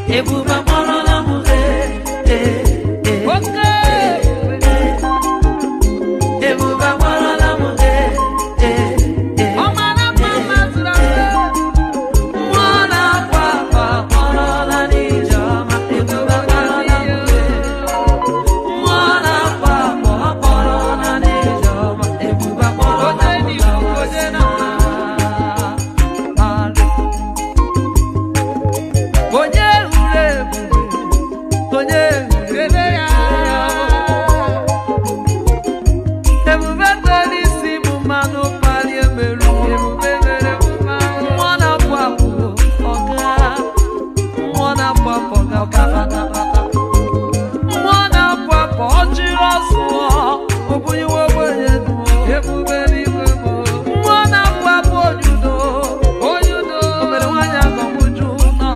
Ebuba morola muze, ebuba morola muze, omana mama zurabe, mwana papa morola ni jama. Ebuba morola muze, mwana papa morola ni jama. Ebuba morola muze na. Mwana papa